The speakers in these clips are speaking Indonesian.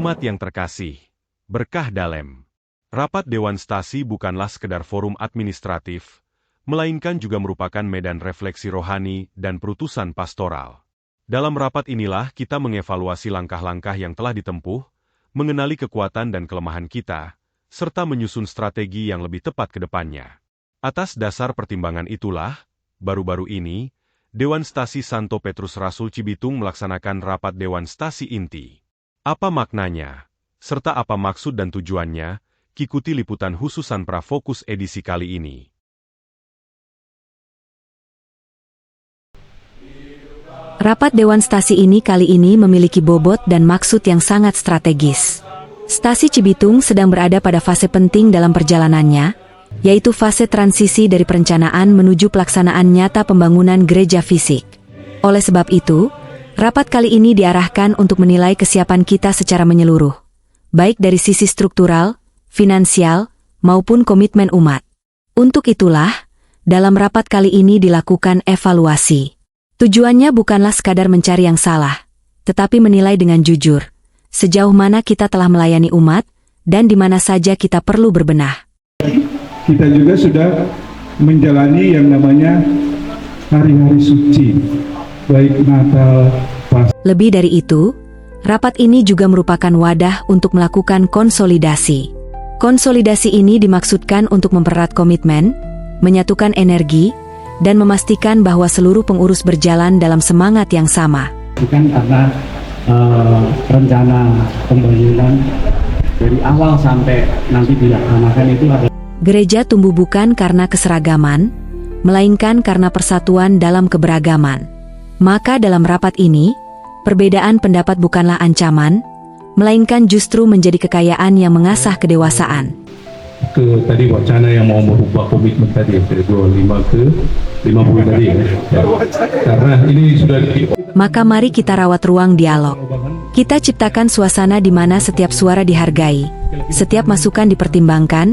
Jemaat yang terkasih, berkah dalem. Rapat Dewan Stasi bukanlah sekedar forum administratif, melainkan juga merupakan medan refleksi rohani dan perutusan pastoral. Dalam rapat inilah kita mengevaluasi langkah-langkah yang telah ditempuh, mengenali kekuatan dan kelemahan kita, serta menyusun strategi yang lebih tepat ke depannya. Atas dasar pertimbangan itulah, baru-baru ini, Dewan Stasi Santo Petrus Rasul Cibitung melaksanakan rapat Dewan Stasi Inti. Apa maknanya, serta apa maksud dan tujuannya, ikuti liputan khususan Prafokus edisi kali ini. Rapat Dewan Stasi ini kali ini memiliki bobot dan maksud yang sangat strategis. Stasi Cibitung sedang berada pada fase penting dalam perjalanannya, yaitu fase transisi dari perencanaan menuju pelaksanaan nyata pembangunan gereja fisik. Oleh sebab itu, rapat kali ini diarahkan untuk menilai kesiapan kita secara menyeluruh, baik dari sisi struktural, finansial, maupun komitmen umat. Untuk itulah, dalam rapat kali ini dilakukan evaluasi. Tujuannya bukanlah sekadar mencari yang salah, tetapi menilai dengan jujur, sejauh mana kita telah melayani umat, dan di mana saja kita perlu berbenah. Kita juga sudah menjalani yang namanya hari-hari suci, baik Natal, Paskah. Lebih dari itu, rapat ini juga merupakan wadah untuk melakukan konsolidasi. Konsolidasi ini dimaksudkan untuk mempererat komitmen, menyatukan energi, dan memastikan bahwa seluruh pengurus berjalan dalam semangat yang sama. Bukan karena rencana pembangunan dari awal sampai nanti dilaksanakan itu ada. Gereja tumbuh bukan karena keseragaman, melainkan karena persatuan dalam keberagaman. Maka dalam rapat ini, perbedaan pendapat bukanlah ancaman, melainkan justru menjadi kekayaan yang mengasah kedewasaan. Tadi wacana yang mau merubah komitmen tadi dari 25 ke 50 tadi ya. Karena ini sudah Maka mari kita rawat ruang dialog. Kita ciptakan suasana di mana setiap suara dihargai, setiap masukan dipertimbangkan,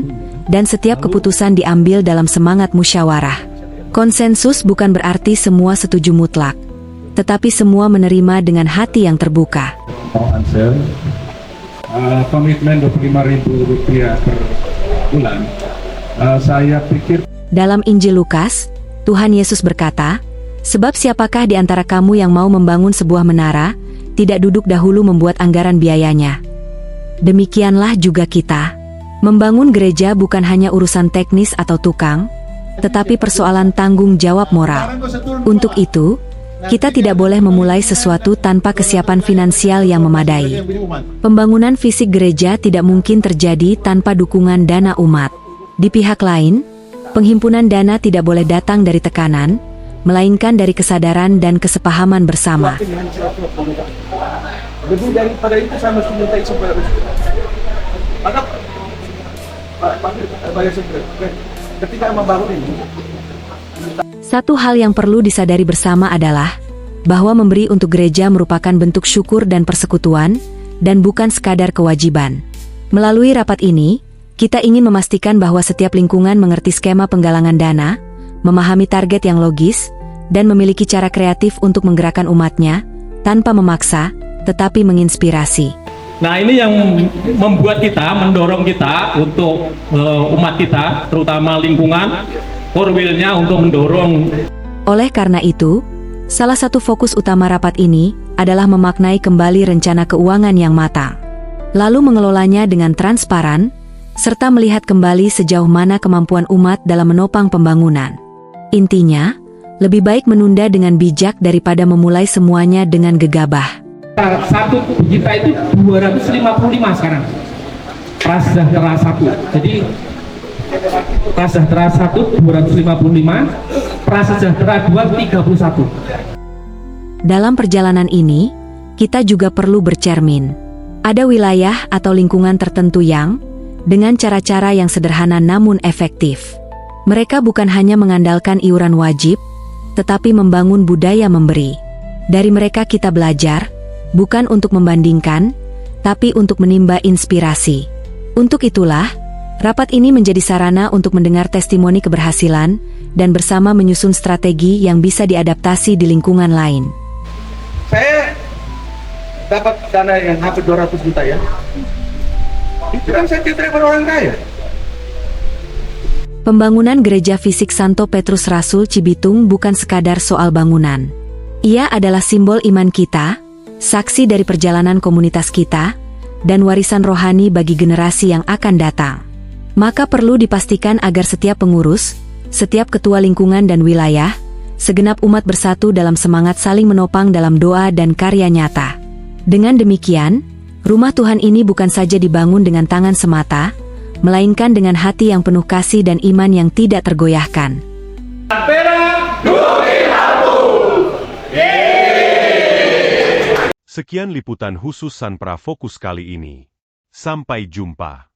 dan setiap keputusan diambil dalam semangat musyawarah. Konsensus bukan berarti semua setuju mutlak, tetapi semua menerima dengan hati yang terbuka. Komitmen Rp25.000 per bulan. Saya pikir Dalam Injil Lukas, Tuhan Yesus berkata, "Sebab siapakah di antara kamu yang mau membangun sebuah menara, tidak duduk dahulu membuat anggaran biayanya?" Demikianlah juga kita. Membangun gereja bukan hanya urusan teknis atau tukang, tetapi persoalan tanggung jawab moral. Untuk itu, kita tidak boleh memulai sesuatu tanpa kesiapan finansial yang memadai. Pembangunan fisik gereja tidak mungkin terjadi tanpa dukungan dana umat. Di pihak lain, penghimpunan dana tidak boleh datang dari tekanan, melainkan dari kesadaran dan kesepahaman bersama. Lebih daripada itu saya mesti minta supaya maka ketika membangun ini. Satu hal yang perlu disadari bersama adalah bahwa memberi untuk gereja merupakan bentuk syukur dan persekutuan, dan bukan sekadar kewajiban. Melalui rapat ini, kita ingin memastikan bahwa setiap lingkungan mengerti skema penggalangan dana, memahami target yang logis, dan memiliki cara kreatif untuk menggerakkan umatnya, tanpa memaksa, tetapi menginspirasi. Nah, ini yang membuat kita, mendorong kita untuk umat kita, terutama lingkungan, core will-nya untuk mendorong. Oleh karena itu, salah satu fokus utama rapat ini adalah memaknai kembali rencana keuangan yang matang, lalu mengelolanya dengan transparan, serta melihat kembali sejauh mana kemampuan umat dalam menopang pembangunan. Intinya, lebih baik menunda dengan bijak daripada memulai semuanya dengan gegabah. Satu kita itu 255 sekarang. Prasejahtera 1. Jadi Prasejahtera 1 255, Prasejahtera 2 31. Dalam perjalanan ini, kita juga perlu bercermin. Ada wilayah atau lingkungan tertentu yang, dengan cara-cara yang sederhana namun efektif, mereka bukan hanya mengandalkan iuran wajib, tetapi membangun budaya memberi. Dari mereka kita belajar, bukan untuk membandingkan, tapi untuk menimba inspirasi. Untuk itulah, rapat ini menjadi sarana untuk mendengar testimoni keberhasilan, dan bersama menyusun strategi yang bisa diadaptasi di lingkungan lain. Saya dapat dana yang hampir 200 juta ya. Itu kan saya diterima orang kaya. Pembangunan Gereja Fisik Santo Petrus Rasul Cibitung bukan sekadar soal bangunan. Ia adalah simbol iman kita, saksi dari perjalanan komunitas kita, dan warisan rohani bagi generasi yang akan datang. Maka perlu dipastikan agar setiap pengurus, setiap ketua lingkungan dan wilayah, segenap umat bersatu dalam semangat saling menopang dalam doa dan karya nyata. Dengan demikian, rumah Tuhan ini bukan saja dibangun dengan tangan semata, melainkan dengan hati yang penuh kasih dan iman yang tidak tergoyahkan. Sekian liputan khusus Sanpra Fokus kali ini. Sampai jumpa.